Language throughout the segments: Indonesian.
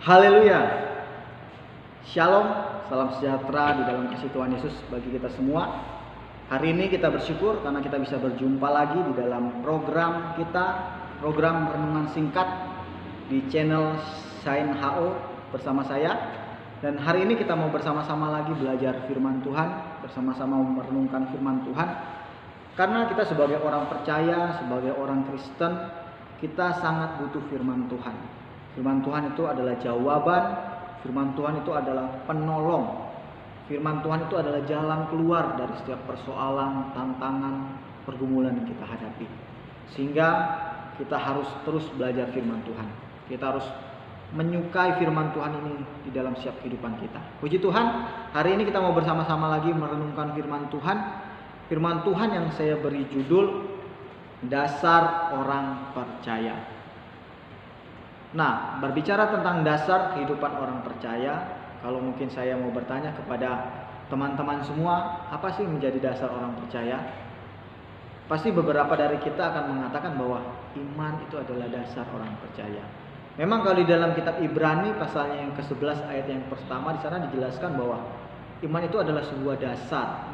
Haleluya. Shalom, salam sejahtera di dalam kasih Tuhan Yesus bagi kita semua. Hari ini kita bersyukur karena kita bisa berjumpa lagi di dalam program kita, program renungan singkat di channel Shine HO bersama saya. Dan hari ini kita mau bersama-sama lagi belajar firman Tuhan, bersama-sama merenungkan firman Tuhan. Karena kita sebagai orang percaya, sebagai orang Kristen, kita sangat butuh firman Tuhan. Firman Tuhan itu adalah jawaban, firman Tuhan itu adalah penolong. Firman Tuhan itu adalah jalan keluar dari setiap persoalan, tantangan, pergumulan yang kita hadapi. Sehingga kita harus terus belajar firman Tuhan. Kita harus menyukai firman Tuhan ini di dalam setiap kehidupan kita. Puji Tuhan, hari ini kita mau bersama-sama lagi merenungkan firman Tuhan. Firman Tuhan yang saya beri judul Dasar Orang Percaya. Nah, berbicara tentang dasar kehidupan orang percaya, kalau mungkin saya mau bertanya kepada teman-teman semua, apa sih menjadi dasar orang percaya? Pasti beberapa dari kita akan mengatakan bahwa iman itu adalah dasar orang percaya. Memang kalau di dalam kitab Ibrani pasalnya yang ke-11 ayat yang pertama, di sana dijelaskan bahwa iman itu adalah sebuah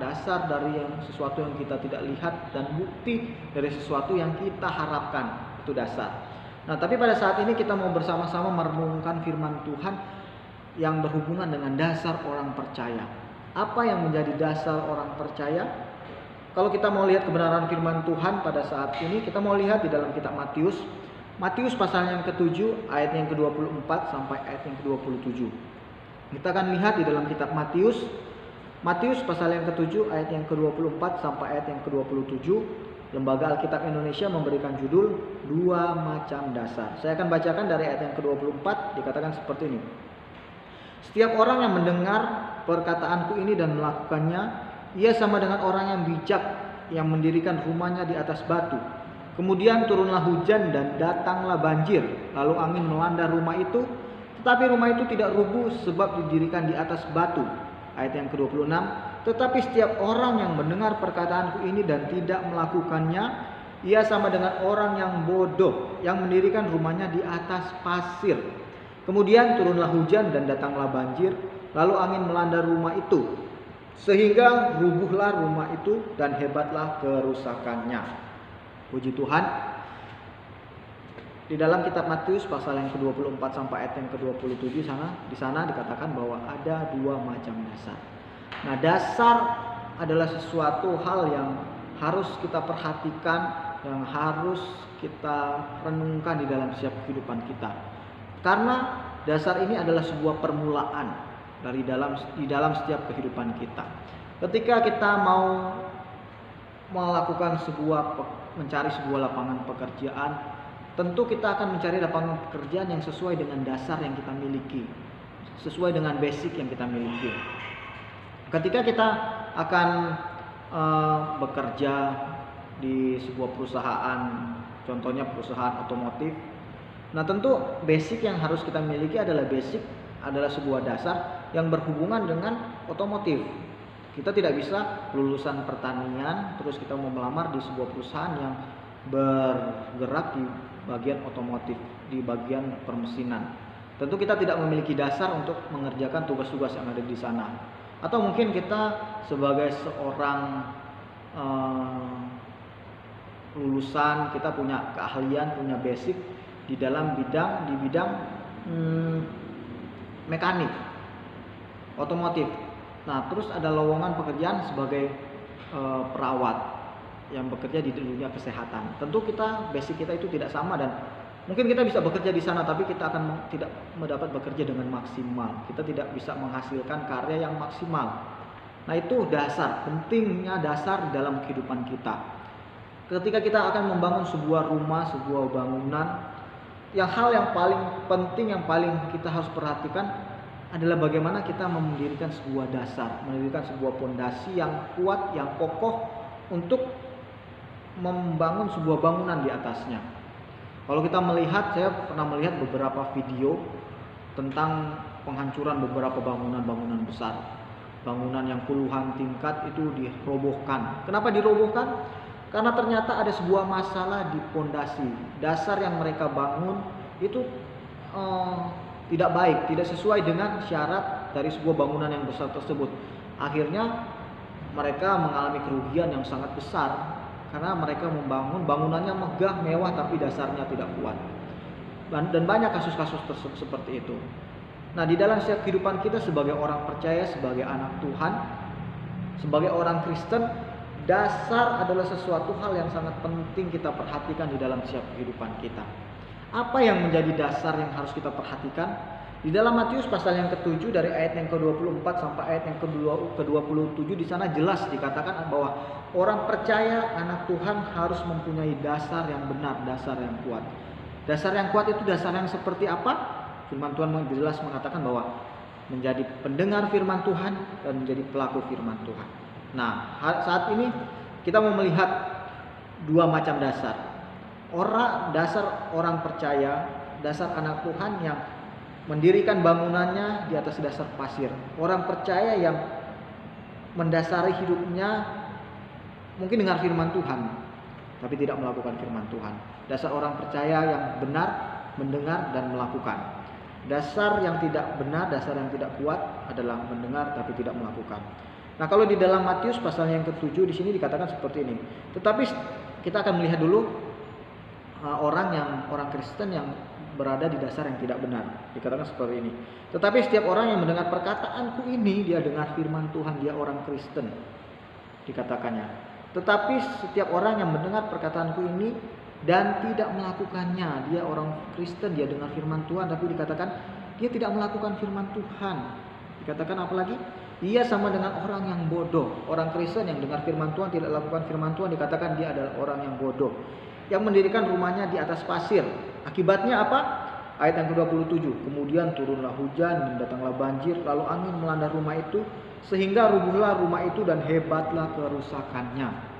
dasar dari sesuatu yang kita tidak lihat dan bukti dari sesuatu yang kita harapkan, itu dasar. Nah, tapi pada saat ini kita mau bersama-sama merenungkan firman Tuhan yang berhubungan dengan dasar orang percaya. Apa yang menjadi dasar orang percaya? Kalau kita mau lihat kebenaran firman Tuhan pada saat ini, kita mau lihat di dalam kitab Matius. Matius pasal yang ke-7 ayat yang ke-24 sampai ayat yang ke-27. Kita akan lihat di dalam kitab Matius pasal yang ke-7 ayat yang ke-24 sampai ayat yang ke-27. Lembaga Alkitab Indonesia memberikan judul Dua Macam Dasar. Saya akan bacakan dari ayat yang ke-24, dikatakan seperti ini. Setiap orang yang mendengar perkataanku ini dan melakukannya, ia sama dengan orang yang bijak yang mendirikan rumahnya di atas batu. Kemudian turunlah hujan dan datanglah banjir, lalu angin melanda rumah itu, tetapi rumah itu tidak rubuh sebab didirikan di atas batu. Ayat yang ke-26, tetapi setiap orang yang mendengar perkataanku ini dan tidak melakukannya, ia sama dengan orang yang bodoh yang mendirikan rumahnya di atas pasir. Kemudian turunlah hujan dan datanglah banjir, lalu angin melanda rumah itu, sehingga rubuhlah rumah itu dan hebatlah kerusakannya. Puji Tuhan. Di dalam kitab Matius pasal yang ke-24 sampai ayat yang ke-27 di sana dikatakan bahwa ada dua macam dasar. Nah, dasar adalah sesuatu hal yang harus kita perhatikan, yang harus kita renungkan di dalam setiap kehidupan kita. Karena dasar ini adalah sebuah permulaan di dalam setiap kehidupan kita. Ketika kita mau melakukan mencari sebuah lapangan pekerjaan, tentu kita akan mencari lapangan pekerjaan yang sesuai dengan dasar yang kita miliki, sesuai dengan basic yang kita miliki. Ketika kita akan bekerja di sebuah perusahaan, contohnya perusahaan otomotif, nah tentu basic yang harus kita miliki adalah sebuah dasar yang berhubungan dengan otomotif. Kita tidak bisa lulusan pertanian terus kita mau melamar di sebuah perusahaan yang bergerak di bagian otomotif, di bagian permesinan. Tentu kita tidak memiliki dasar untuk mengerjakan tugas-tugas yang ada di sana. Atau mungkin kita sebagai seorang lulusan, kita punya keahlian, punya basic di bidang mekanik otomotif. Nah, terus ada lowongan pekerjaan sebagai perawat yang bekerja di dunia kesehatan. Tentu basic kita itu tidak sama dan mungkin kita bisa bekerja di sana, tapi kita akan tidak mendapat bekerja dengan maksimal. Kita tidak bisa menghasilkan karya yang maksimal. Nah, itu pentingnya dasar di dalam kehidupan kita. Ketika kita akan membangun sebuah rumah, sebuah bangunan, hal yang paling penting, yang paling kita harus perhatikan adalah bagaimana kita mendirikan sebuah dasar, mendirikan sebuah fondasi yang kuat, yang kokoh untuk membangun sebuah bangunan di atasnya. Kalau kita saya pernah melihat beberapa video tentang penghancuran beberapa bangunan besar. Bangunan yang puluhan tingkat itu dirobohkan. Kenapa dirobohkan? Karena ternyata ada sebuah masalah di fondasi. Dasar yang mereka bangun itu tidak baik, tidak sesuai dengan syarat dari sebuah bangunan yang besar tersebut. Akhirnya mereka mengalami kerugian yang sangat besar karena mereka membangun bangunannya megah, mewah, tapi dasarnya tidak kuat. Dan banyak kasus-kasus seperti itu. Nah, di dalam setiap kehidupan kita sebagai orang percaya, sebagai anak Tuhan, sebagai orang Kristen, dasar adalah sesuatu hal yang sangat penting kita perhatikan di dalam setiap kehidupan kita. Apa yang menjadi dasar yang harus kita perhatikan? Di dalam Matius pasal yang ke-7 dari ayat yang ke-24 sampai ayat yang ke-27, di sana jelas dikatakan bahwa orang percaya, anak Tuhan harus mempunyai dasar yang benar, dasar yang kuat. Dasar yang kuat itu dasar yang seperti apa? Firman Tuhan jelas mengatakan bahwa menjadi pendengar firman Tuhan dan menjadi pelaku firman Tuhan. Nah, saat ini kita mau melihat dua macam dasar. Dasar orang percaya, dasar anak Tuhan yang mendirikan bangunannya di atas dasar pasir. Orang percaya yang mendasari hidupnya mungkin dengar firman Tuhan, tapi tidak melakukan firman Tuhan. Dasar orang percaya yang benar, mendengar dan melakukan. Dasar yang tidak benar, dasar yang tidak kuat adalah mendengar tapi tidak melakukan. Nah, kalau di dalam Matius pasal yang ke-7 di sini dikatakan seperti ini. Tetapi kita akan melihat dulu orang Kristen yang berada di dasar yang tidak benar. Dikatakan seperti ini. Tetapi setiap orang yang mendengar perkataanku ini, dia dengar firman Tuhan, dia orang Kristen. Dikatakannya. Tetapi setiap orang yang mendengar perkataanku ini dan tidak melakukannya, dia orang Kristen, dia dengar firman Tuhan, tapi dikatakan dia tidak melakukan firman Tuhan. Dikatakan apa lagi? Dia sama dengan orang yang bodoh. Orang Kristen yang dengar firman Tuhan, tidak lakukan firman Tuhan, dikatakan dia adalah orang yang bodoh, yang mendirikan rumahnya di atas pasir. Akibatnya apa? Ayat yang ke-27. Kemudian turunlah hujan dan datanglah banjir, lalu angin melanda rumah itu, sehingga rubuhlah rumah itu dan hebatlah kerusakannya.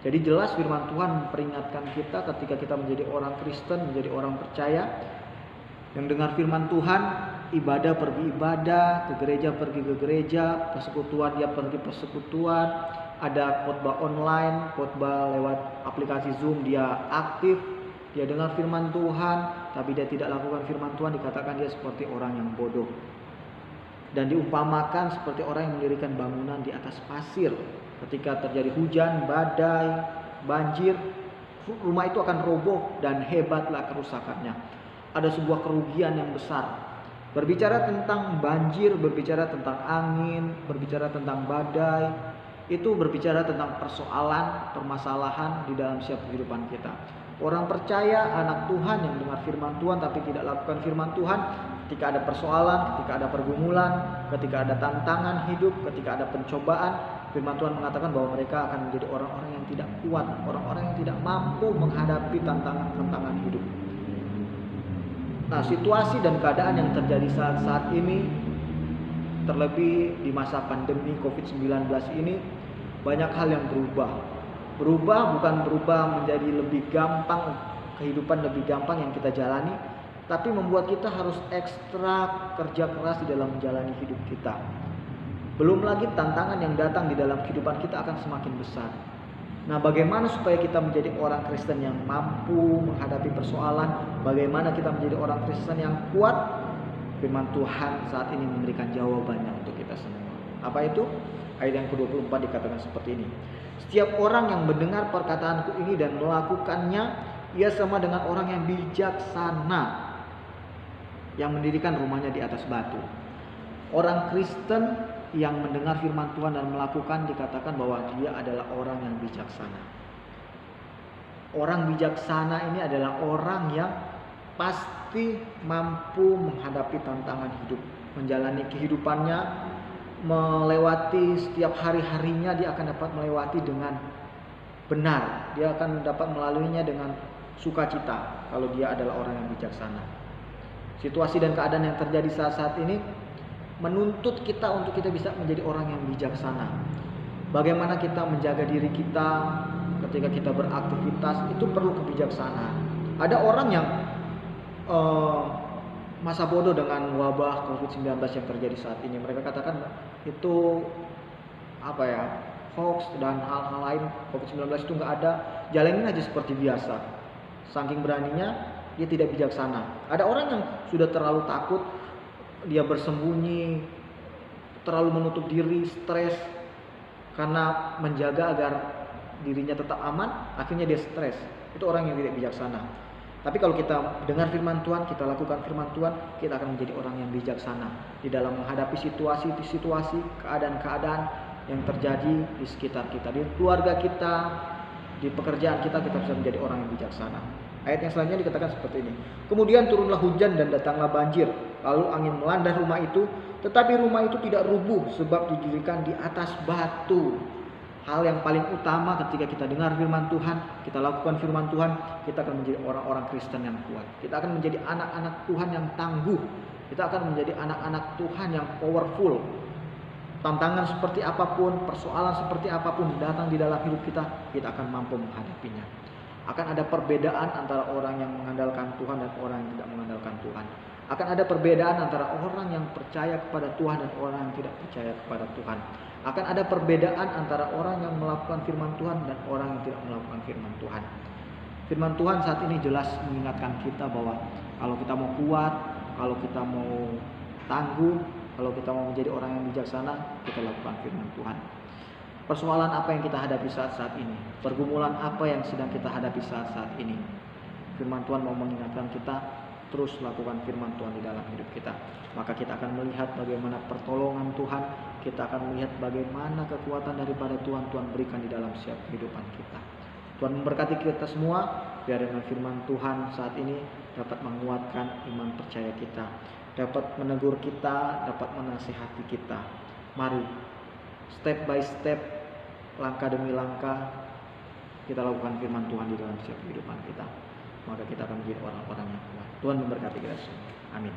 Jadi jelas firman Tuhan memperingatkan kita ketika kita menjadi orang Kristen, menjadi orang percaya, yang dengar firman Tuhan, ibadah pergi ibadah, ke gereja pergi ke gereja, persekutuan dia pergi persekutuan, ada khotbah online, khotbah lewat aplikasi Zoom dia aktif, dia dengar firman Tuhan, tapi dia tidak lakukan firman Tuhan, dikatakan dia seperti orang yang bodoh. Dan diumpamakan seperti orang yang mendirikan bangunan di atas pasir. Ketika terjadi hujan, badai, banjir, rumah itu akan roboh dan hebatlah kerusakannya. Ada sebuah kerugian yang besar. Berbicara tentang banjir, berbicara tentang angin, berbicara tentang badai, itu berbicara tentang persoalan, permasalahan di dalam setiap kehidupan kita. Orang percaya, anak Tuhan yang dengar firman Tuhan tapi tidak lakukan firman Tuhan, ketika ada persoalan, ketika ada pergumulan, ketika ada tantangan hidup, ketika ada pencobaan, firman Tuhan mengatakan bahwa mereka akan menjadi orang-orang yang tidak kuat, orang-orang yang tidak mampu menghadapi tantangan-tantangan hidup. Nah, situasi dan keadaan yang terjadi saat ini, terlebih di masa pandemi COVID-19 ini, banyak hal yang berubah. Berubah bukan berubah menjadi lebih gampang, kehidupan lebih gampang yang kita jalani, tapi membuat kita harus ekstra kerja keras di dalam menjalani hidup kita. Belum lagi tantangan yang datang di dalam kehidupan kita akan semakin besar. Nah, bagaimana supaya kita menjadi orang Kristen yang mampu menghadapi persoalan? Bagaimana kita menjadi orang Kristen yang kuat? Firman Tuhan saat ini memberikan jawabannya untuk kita semua. Apa itu? Ayat yang ke-24 dikatakan seperti ini. Setiap orang yang mendengar perkataanku ini dan melakukannya, ia sama dengan orang yang bijaksana, yang mendirikan rumahnya di atas batu. Orang Kristen yang mendengar firman Tuhan dan melakukan, dikatakan bahwa dia adalah orang yang bijaksana. Orang bijaksana ini adalah orang yang pasti mampu menghadapi tantangan hidup, menjalani kehidupannya, melewati setiap hari-harinya, dia akan dapat melewati dengan benar. Dia akan dapat melaluinya dengan sukacita kalau dia adalah orang yang bijaksana. Situasi dan keadaan yang terjadi saat ini menuntut kita untuk kita bisa menjadi orang yang bijaksana. Bagaimana kita menjaga diri kita ketika kita beraktivitas, itu perlu kebijaksanaan. Ada orang yang masa bodoh dengan wabah COVID-19 yang terjadi saat ini. Mereka katakan itu hoax dan hal-hal lain. COVID-19 itu nggak ada, jalanin aja seperti biasa. Saking beraninya, dia tidak bijaksana. Ada orang yang sudah terlalu takut dia bersembunyi, terlalu menutup diri, stres karena menjaga agar dirinya tetap aman, akhirnya dia stres. Itu orang yang tidak bijaksana. Tapi kalau kita dengar firman Tuhan, kita lakukan firman Tuhan, kita akan menjadi orang yang bijaksana di dalam menghadapi situasi-situasi, keadaan-keadaan yang terjadi di sekitar kita, di keluarga kita, di pekerjaan kita bisa menjadi orang yang bijaksana. Ayat yang selanjutnya dikatakan seperti ini. Kemudian turunlah hujan dan datanglah banjir, lalu angin melanda rumah itu, tetapi rumah itu tidak rubuh sebab didirikan di atas batu. Hal yang paling utama ketika kita dengar firman Tuhan, kita lakukan firman Tuhan, kita akan menjadi orang-orang Kristen yang kuat. Kita akan menjadi anak-anak Tuhan yang tangguh. Kita akan menjadi anak-anak Tuhan yang powerful. Tantangan seperti apapun, persoalan seperti apapun datang di dalam hidup kita, kita akan mampu menghadapinya. Akan ada perbedaan antara orang yang mengandalkan Tuhan dan orang yang tidak mengandalkan Tuhan. Akan ada perbedaan antara orang yang percaya kepada Tuhan dan orang yang tidak percaya kepada Tuhan. Akan ada perbedaan antara orang yang melakukan firman Tuhan dan orang yang tidak melakukan firman Tuhan. Firman Tuhan saat ini jelas mengingatkan kita bahwa kalau kita mau kuat, kalau kita mau tangguh, kalau kita mau menjadi orang yang bijaksana, kita lakukan firman Tuhan. Persoalan apa yang kita hadapi saat ini? Pergumulan apa yang sedang kita hadapi saat ini? Firman Tuhan mau mengingatkan kita, terus lakukan firman Tuhan di dalam hidup kita. Maka kita akan melihat bagaimana pertolongan Tuhan, kita akan melihat bagaimana kekuatan daripada Tuhan berikan di dalam setiap kehidupan kita. Tuhan memberkati kita semua, biar dengan firman Tuhan saat ini dapat menguatkan iman percaya kita, dapat menegur kita, dapat menasihati kita. Mari, step by step, langkah demi langkah, kita lakukan firman Tuhan di dalam setiap kehidupan kita. Maka kita akan menjadi orang-orang yang kuat. Tuhan memberkati kita semua. Amin.